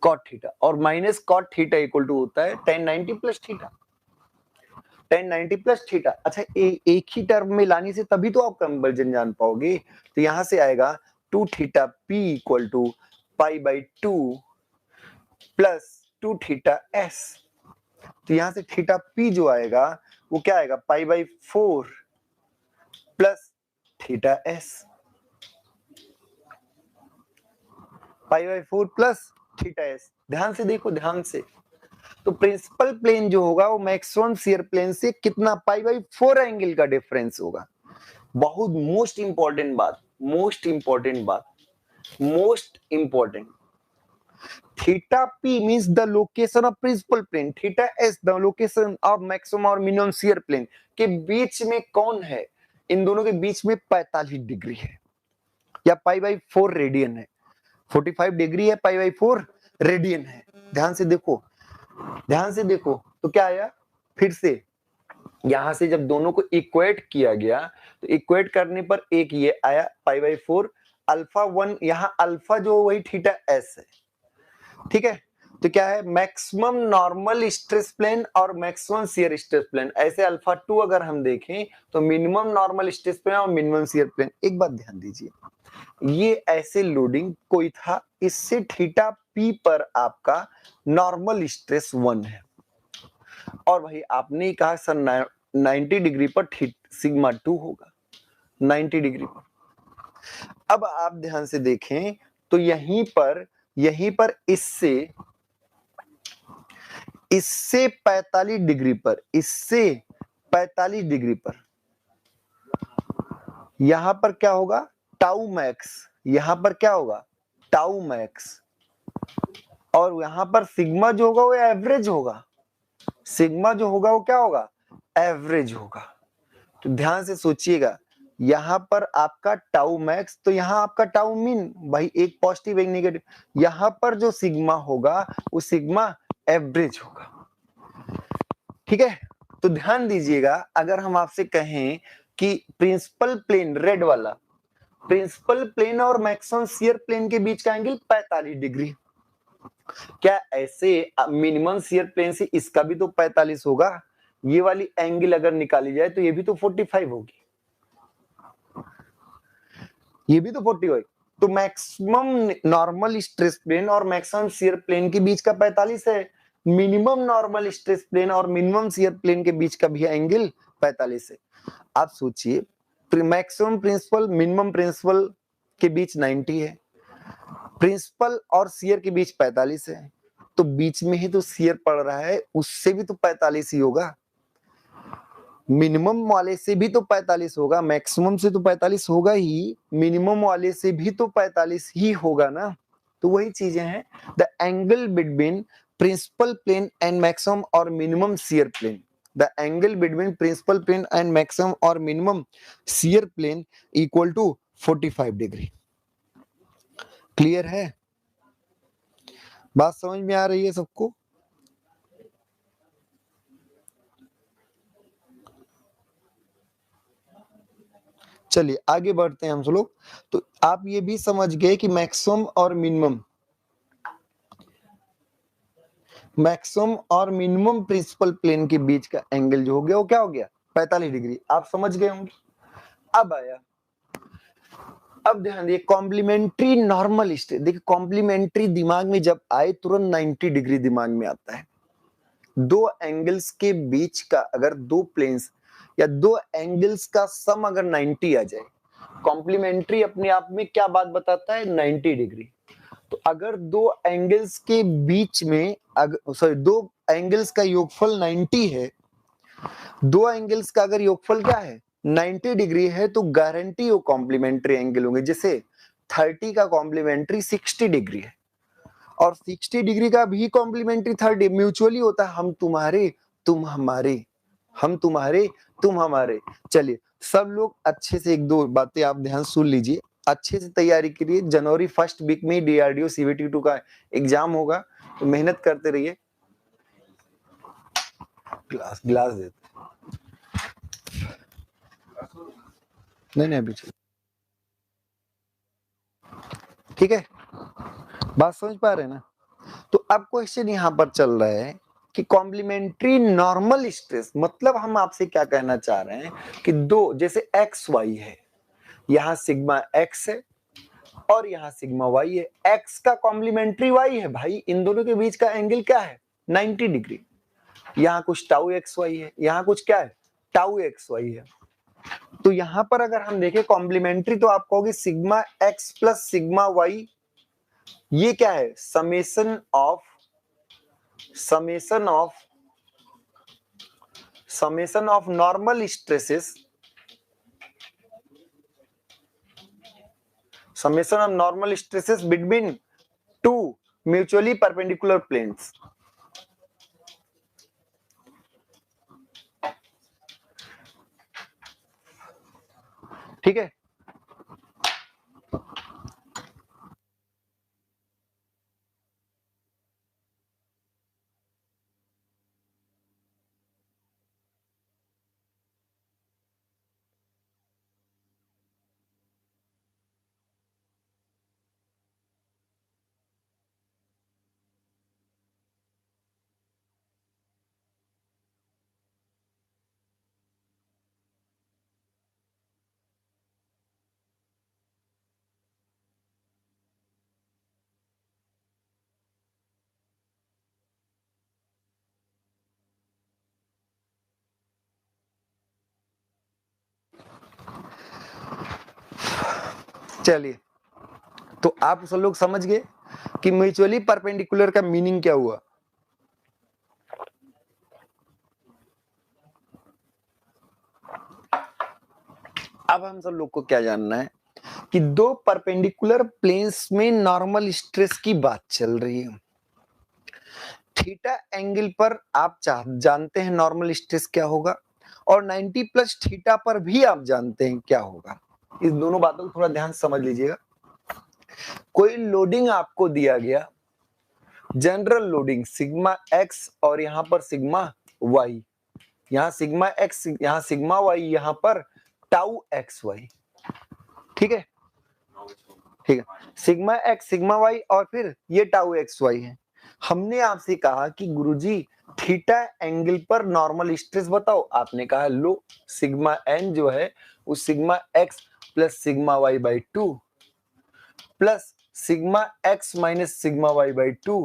कॉट थीटा, और minus cot theta equal to होता है tan 90 plus theta. tan 90 plus theta, अच्छा एक ही टर्म में लाने से तभी तो आप कन्वर्जन जान पाओगे। तो यहां से आएगा 2 theta p equal to pi by 2 plus 2 theta s। तो यहां से थीटा p जो आएगा वो क्या आएगा pi by 4 plus theta s, pi by 4 plus theta s। ध्यान से देखो, ध्यान से। तो प्रिंसिपल प्लेन जो होगा वो मैक्सिमम शियर प्लेन से कितना पाई बाई 4 एंगल का डिफरेंस होगा। बहुत मोस्ट इंपॉर्टेंट बात, मोस्ट इंपॉर्टेंट बात, most important. Theta p means the location of principal plane, theta s the location of maximum और मिनिमम शियर प्लेन के बीच में कौन है? इन दोनों के बीच में 45 डिग्री है या पाई बाई 4 रेडियन है। 45 डिग्री है, पाई बाई 4 रेडियन है। ध्यान से देखो, ध्यान से देखो। तो क्या आया फिर से, यहां से जब दोनों को इक्वेट किया गया तो इक्वेट करने पर एक ये आया पाई बाई 4 अल्फा 1, यहां अल्फा जो वही थीटा s है। ठीक है, तो क्या है मैक्सिमम नॉर्मल स्ट्रेस प्लेन और मैक्सिमम शियर स्ट्रेस प्लेन। ऐसे अल्फा 2 अगर हम देखें तो मिनिमम नॉर्मल स्ट्रेस प्लेन और मिनिमम शियर प्लेन। एक बात ध्यान दीजिए, ये ऐसे लोडिंग कोई था, इससे थीटा p पर आपका नॉर्मल स्ट्रेस 1 है, और भाई आपने कहा सर 90 डिग्री पर सिग्मा 2 होगा, 90 डिग्री पर। अब आप ध्यान से देखें तो यहीं पर इससे 45 डिग्री पर, इससे 45 डिग्री पर यहां पर क्या होगा टाउ मैक्स, यहां पर क्या होगा टाउ मैक्स, और यहां पर सिग्मा जो होगा वो एवरेज होगा। सिग्मा जो होगा वो क्या होगा एवरेज होगा। तो ध्यान से सोचिएगा, यहां पर आपका टाउ मैक्स, तो यहां आपका टाउ मीन, भाई एक पॉजिटिव एक नेगेटिव, यहां पर जो सिग्मा होगा वो सिग्मा एवरेज होगा। ठीक है, तो ध्यान दीजिएगा, अगर हम आपसे कहें कि प्रिंसिपल प्लेन रेड वाला, प्रिंसिपल प्लेन और मैक्सिमम शियर प्लेन के बीच का एंगल 45 डिग्री, क्या ऐसे मिनिमम शियर प्लेन से इसका भी तो 45 होगा? ये वाली एंगल अगर निकाली जाए तो ये भी तो 45 होगी, ये भी तो 40 होगी। तो मैक्सिमम नॉर्मल स्ट्रेस प्लेन और मैक्सिमम शियर प्लेन के बीच का 45 है, मिनिमम नॉर्मल स्ट्रेस प्लेन और मिनिमम शियर प्लेन के बीच का भी एंगल 45 है। आप सोचिए, मैक्सिमम प्रिंसिपल मिनिमम प्रिंसिपल के बीच 90 है, प्रिंसिपल और शियर के बीच 45 है, तो बीच में ही तो शियर पड़ रहा है, उससे भी तो 45 ही होगा। मिनिमम वाले से भी तो 45 होगा, मैक्सिमम से तो 45 होगा ही, मिनिमम वाले से भी तो 45 ही होगा ना। तो वही चीजें हैं, the angle between principal plane and maximum और minimum shear plane, the angle between principal plane and maximum और minimum shear plane equal to 45 degree. Clear है? बात समझ में आ रही है सबको? चलिए आगे बढ़ते हैं हम लोग। तो आप ये भी समझ गए कि मैक्सिमम और मिनिमम प्रिंसिपल प्लेन के बीच का एंगल जो हो गया वो क्या हो गया 45 डिग्री, आप समझ गए होंगे। अब आया, अब ध्यान दिए कॉम्प्लीमेंट्री नॉर्मल स्ट्रेस। देखिए कॉम्प्लीमेंट्री दिमाग में जब आए तुरंत 90 डिग्री दिमाग में आता है। दो एंगल्स के बीच का अगर दो प्लेन्स या दो एंगल्स का सम अगर 90 आ जाए, कॉम्प्लीमेंट्री अपने आप में क्या बात बताता है, 90 डिग्री। तो अगर दो एंगल्स के बीच में दो एंगल्स का योगफल 90 है, दो एंगल्स का अगर योगफल क्या है 90 डिग्री है, तो गारंटी वो कॉम्प्लीमेंट्री एंगल होंगे। जैसे 30 का कॉम्प्लीमेंट्री 60 डिग्री है और 60 डिग्री का भी कॉम्प्लीमेंट्री 30 म्यूचुअली होता है, हम तुम्हारे तुम हमारे, हम तुम्हारे तुम हमारे। चलिए सब लोग अच्छे से एक दो बातें आप ध्यान सुन लीजिए, अच्छे से तैयारी करिए। जनवरी फर्स्ट वीक में डीआरडीओ सीबीटी 2 का एग्जाम होगा, तो मेहनत करते रहिए। गिलास देते नहीं अभी चलो, ठीक है, बात समझ पा रहे हैं ना। तो अब क्वेश्चन यहां पर चल रहा है कि कॉम्प्लीमेंट्री नॉर्मल स्ट्रेस, मतलब हम आपसे क्या कहना चाह रहे हैं कि दो जैसे एक्स वाई है, यहां सिग्मा एक्स है और यहां सिग्मा वाई है, एक्स का कॉम्प्लीमेंट्री वाई है भाई, इन दोनों के बीच का एंगल क्या है 90 डिग्री। यहां कुछ टाउ एक्स वाई है, यहां कुछ क्या है टाउ एक्स वाई है। तो यहां पर अगर हम देखें कॉम्प्लीमेंट्री, तो आप कहोगे sigma x plus sigma y, ये क्या है summation of normal stresses, summation of normal stresses between two mutually perpendicular planes। ठीक है, चलिए तो आप सब लोग समझ गए कि म्यूचुअली परपेंडिकुलर का मीनिंग क्या हुआ। अब हम सब लोग को क्या जानना है कि दो परपेंडिकुलर प्लेन्स में नॉर्मल स्ट्रेस की बात चल रही है। थीटा एंगल पर आप जानते हैं नॉर्मल स्ट्रेस क्या होगा, और 90 प्लस थीटा पर भी आप जानते हैं क्या होगा। इस दोनों बातों को थोड़ा ध्यान समझ लीजिएगा। कोई लोडिंग आपको दिया गया, जनरल लोडिंग सिग्मा एक्स और यहां पर सिग्मा वाई, यहां सिग्मा एक्स यहां सिग्मा वाई, यहां पर टाउ एक्स वाई। ठीक है, ठीक है, सिग्मा एक्स सिग्मा वाई और फिर ये टाउ एक्स वाई है। हमने आपसे कहा कि गुरुजी थीटा एंगल पर नॉर्मल स्ट्रेस बताओ, आपने कहा लो सिग्मा एन जो है वो sigma x plus sigma y by 2 plus sigma x minus sigma y by 2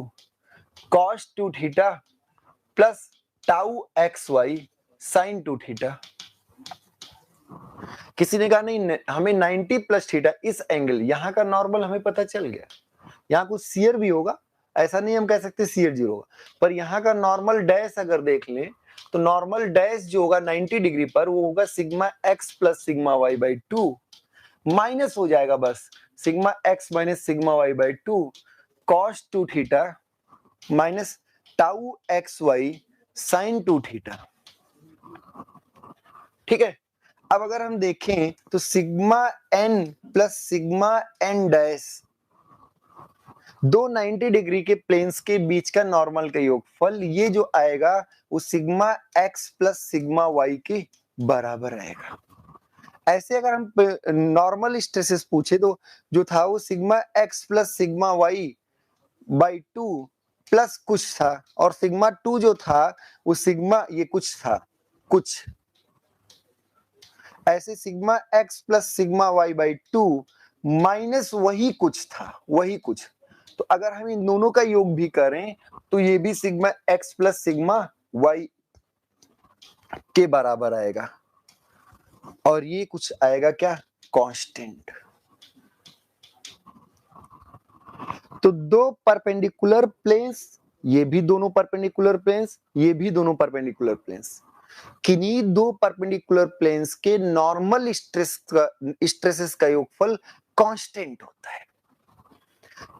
cos 2 theta plus tau x y sine 2 theta. किसी ने कहा नहीं हमें 90 प्लस थीटा, इस एंगल यहां का नॉर्मल हमें पता चल गया, यहाँ कुछ सीयर भी होगा, ऐसा नहीं हम कह सकते सीयर 0 होगा, पर यहाँ का नॉर्मल डैश अगर देख लें तो नॉर्मल डैश जो होगा 90 डिग्री पर वो होगा sigma x plus sigma y by 2 minus हो जाएगा बस sigma x minus sigma y by 2 cos 2 theta minus tau x y sine 2 theta. ठीक है, अब अगर हम देखें तो sigma N plus sigma N dash, दो 90 डिग्री के प्लेन्स के बीच का नॉर्मल का योगफल, ये जो आएगा वो sigma x plus sigma y के बराबर आएगा। ऐसे अगर हम नॉर्मल स्ट्रेसेस पूछे तो जो था वो sigma x plus sigma y by 2 plus कुछ था, और सिग्मा 2 जो था वो सिग्मा ये कुछ था कुछ, ऐसे sigma x plus sigma y by two minus वही कुछ था, वही कुछ। तो अगर हम इन दोनों का योग भी करें तो ये भी sigma x plus sigma y के बराबर आएगा, और ये कुछ आएगा क्या, कांस्टेंट। तो दो परपेंडिकुलर प्लेन्स, ये भी दोनों परपेंडिकुलर प्लेन्स, ये भी दोनों परपेंडिकुलर प्लेन्स, किन्हीं दो परपेंडिकुलर प्लेन्स के नॉर्मल स्ट्रेसेस का योगफल कांस्टेंट होता है।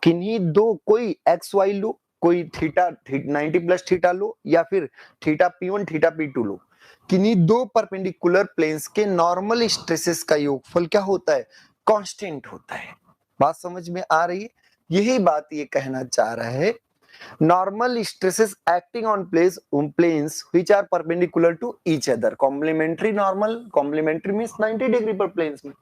किन्हीं दो, कोई एक्स वाई लो, कोई थीटा 90 प्लस थीटा लो, या फिर थीटा P1 थीटा P2 लो, किन्हीं दो परपेंडिकुलर प्लेन्स के नॉर्मल स्ट्रेसेस का योगफल क्या होता है, कांस्टेंट होता है। बात समझ में आ रही है? यही बात ये कहना चाह रहा है, normal stresses acting on planes which are perpendicular to each other, complementary normal, complementary means 90 degree per planes में।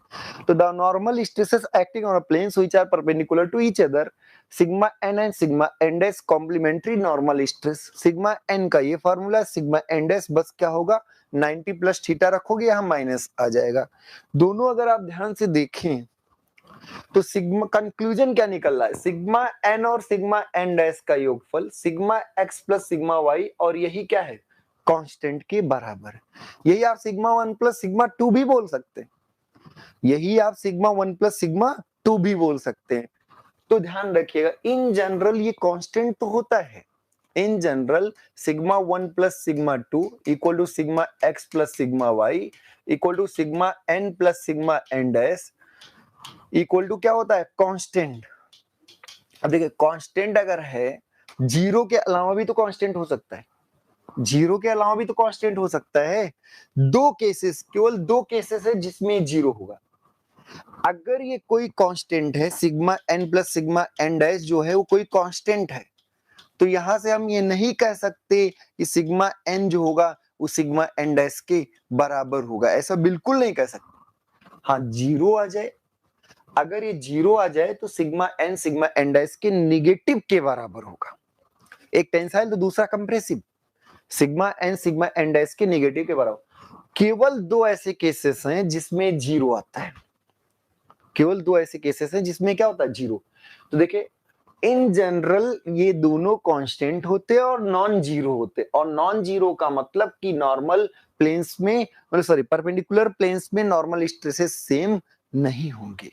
तो the normal stresses acting on a planes which are perpendicular to each other, sigma n and sigma n dash complementary normal stress। sigma n का ये फॉर्मूला, sigma n dash बस क्या होगा, 90 प्लस थीटा रखोगे, यहाँ माइनस आ जाएगा। दोनों अगर आप ध्यान से देखें तो सिग्मा, कंक्लूजन क्या निकल रहा है, सिग्मा एन और सिग्मा एन डैश का योगफल sigma x plus sigma y, और यही क्या है, कांस्टेंट के बराबर। यही आप सिग्मा 1 प्लस सिग्मा 2 भी बोल सकते हैं, यही आप सिग्मा 1 प्लस सिग्मा 2 भी बोल सकते हैं। तो ध्यान रखिएगा, इन जनरल ये कांस्टेंट तो होता है, in general sigma 1 plus sigma 2 equal to sigma x plus sigma y equal to sigma N plus sigma N dash equal to क्या होता है, कांस्टेंट। अब देखिए, कांस्टेंट अगर है, जीरो के अलावा भी तो कांस्टेंट हो सकता है, जीरो के अलावा भी तो कांस्टेंट हो सकता है। दो केसेस, केवल दो केसेस है जिसमें जीरो होगा। अगर ये कोई कांस्टेंट है, sigma N plus sigma N dash जो है वो कोई कांस्टेंट है, तो यहां से हम ये नहीं कह सकते कि सिग्मा एन जो होगा वो सिग्मा एन डैश के बराबर होगा, ऐसा बिल्कुल नहीं कह सकते। हाँ, जीरो आ जाए, अगर ये जीरो आ जाए तो सिग्मा एन डैश के निगेटिव के बराबर होगा। एक टेंसाइल तो दूसरा कंप्रेसिव, सिग्मा एन डैश के निगेटिव के बराबर। केवल दो ऐसे केसेस हैं जिसमें जीरो आता है, केवल दो ऐसे केसेस हैं जिसमें क्या होता है, जीरो। तो देखिए, इन जनरल ये दोनों कांस्टेंट होते हैं और नॉन जीरो होते हैं, और नॉन जीरो का मतलब कि नॉर्मल प्लेन्स में, मतलब सॉरी, परपेंडिकुलर प्लेन्स में नॉर्मल स्ट्रेसेस सेम नहीं होंगे।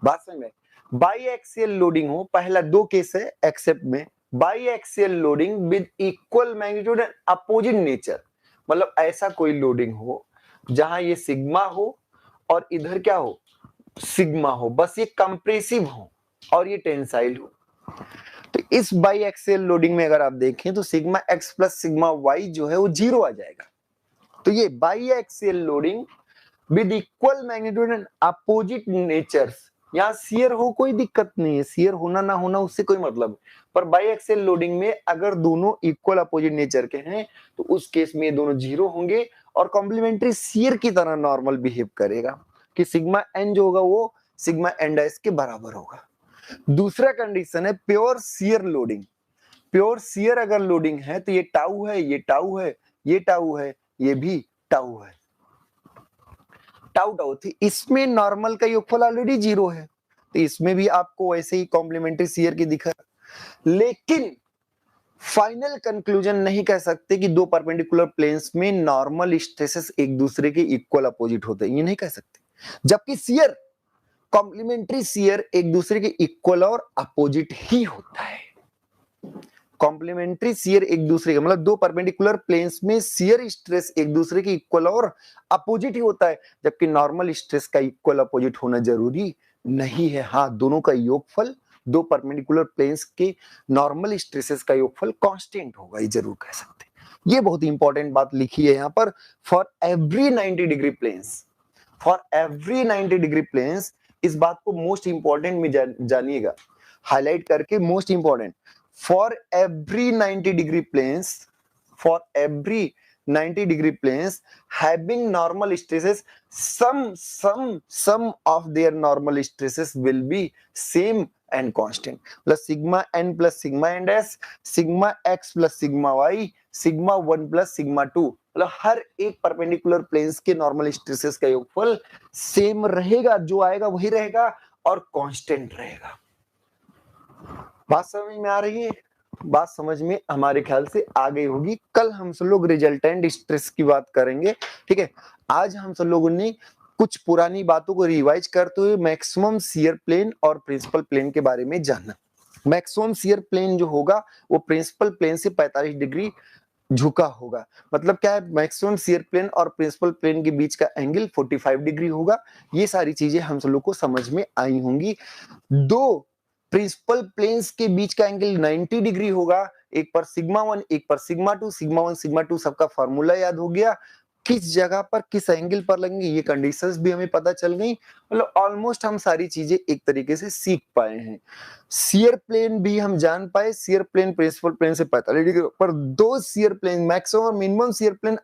बात समझ में? बाई एक्सियल लोडिंग हो, पहला दो केस है एक्सेप्ट में, by axial loading with equal magnitude and opposite nature, मतलब ऐसा कोई लोडिंग हो जहां ये सिग्मा हो और इधर क्या हो, सिग्मा हो, बस ये कंप्रेसिव हो और ये टेंसाइल हो। तो इस बाई एक्सियल लोडिंग में अगर आप देखें तो sigma x plus sigma y जो है वो जीरो आ जाएगा। तो ये biaxial loading with equal magnitude and opposite natures, यहाँ शियर हो कोई दिक्कत नहीं है, शियर होना ना होना उससे कोई मतलब, पर बाई एक्सियल लोडिंग में अगर दोनों इक्वल अपोजिट नेचर के हैं तो उस केस में ये दोनों जीरो होंगे और कॉम्प्लीमेंट्री शियर की तरह नॉर्मल बिहेव करेगा कि सिग्मा एन जो होगा वो सिग्मा एन डैश के बराबर होगा। दूसरा कंडीशन है pure shear loading. Pure shear अगर लोडिंग है तो ये टाउ है, ये टाउ है, ये टाउ है, ये भी टाउ है, टाउ टाउ थी, इसमें नॉर्मल का योगफल ऑलरेडी जीरो है, तो इसमें भी आपको ऐसे ही कॉम्प्लीमेंट्री शियर की दिखा। लेकिन फाइनल कंक्लूजन नहीं कह सकते कि दो परपेंडिकुलर प्लेन्स में नॉर्मल स्ट्रेसेस एक दूसरे के इक्वल अपोजिट होते हैं, ये नहीं कह सकते, जबकि शियर, कॉम्प्लीमेंट्री शियर एक दूसरे के इक्वल और अपोजिट ही होता है। कॉम्प्लीमेंट्री शियर एक दूसरे के, मतलब दो परपेंडिकुलर प्लेन्स में शियर स्ट्रेस एक दूसरे के इक्वल और अपोजिट ही होता है, जबकि नॉर्मल स्ट्रेस का इक्वल अपोजिट होना जरूरी नहीं है। हाँ, दोनों का योगफल, दो परपेंडिकुलर प्लेन्स के नॉर्मल स्ट्रेसेस का योगफल कांस्टेंट होगा, ये जरूर कह सकते हैं। ये बहुत इंपॉर्टेंट बात लिखी है यहाँ पर, for every 90 degree planes, for every 90 degree planes, इस बात को मोस्ट इंपॉर्टेंट में जानिएगा, हाईलाइट करके, most important, for every 90 degree planes, for every 90 degree planes having normal stresses, some of their normal stresses will be same and constant, plus sigma n plus sigma n dash, sigma x plus sigma y, sigma 1 plus sigma 2, मतलब हर एक परपेंडिकुलर प्लेन्स के नॉर्मल स्ट्रेसेस का योगफल सेम रहेगा, जो आएगा वही रहेगा और कांस्टेंट रहेगा। बात समझ में आ रही है? बात समझ में हमारे ख्याल से आ गई होगी। कल हम सब लोग रिजल्टेंट स्ट्रेस की बात करेंगे, ठीक है। आज हम सब लोगों ने कुछ पुरानी बातों को रिवाइज करते हुए मैक्सिमम शियर प्लेन और प्रिंसिपल प्लेन के बारे में जानना। मैक्सिमम शियर प्लेन जो होगा वो प्रिंसिपल प्लेन से 45 डिग्री झुका होगा। मतलब क्या है, मैक्सिमम शियर प्लेन और प्रिंसिपल प्लेन के बीच का एंगल 45 डिग्री होगा। ये सारी चीजें हम सब लोग को समझ में आई होंगी। दो प्रिंसिपल प्लेन्स के बीच का एंगल 90 डिग्री होगा, एक पर सिग्मा 1 एक पर सिग्मा 2। सिग्मा 1 सिग्मा 2 सबका फार्मूला याद हो गया, किस जगह पर किस एंगल पर लगेंगे ये कंडीशंस भी हमें पता चल गई। मतलब ऑलमोस्ट हम सारी चीजें एक तरीके से सीख पाए हैं। शियर प्लेन भी हम जान पाए, शियर प्लेन प्रिंसिपल प्लेन से 45 डिग्री पर दो शियर प्लेन मैक्सिमम और मिनिमम शियर प्लेन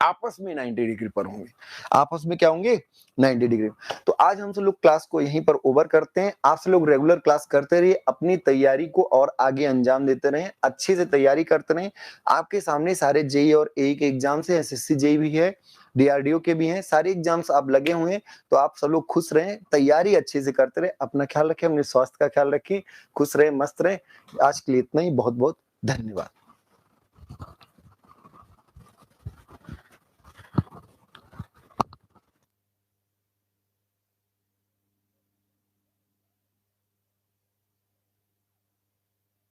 आपस में 90 डिग्री पर होंगे। आपस में क्या होंगे? 90 डिग्री। तो आज हम सब लोग क्लास को यहीं पर ओवर करते हैं। आप सब लोग रेगुलर क्लास करते रहिए, अपनी तैयारी को और आगे अंजाम देते रहें, अच्छे से तैयारी करते रहें। आपके सामने सारे जेई और एई के एग्जाम से, एसएससी जेई भी है, डीआरडीओ के भी हैं, सारे एग्जाम्स आप लगे हुए हैं। तो आप सब लोग खुश रहें, तैयारी अच्छे से करते रहे, अपना ख्याल रखें, अपने स्वास्थ्य का ख्याल रखें, खुश रहें, मस्त रहें। आज के लिए इतना ही, बहुत बहुत धन्यवाद।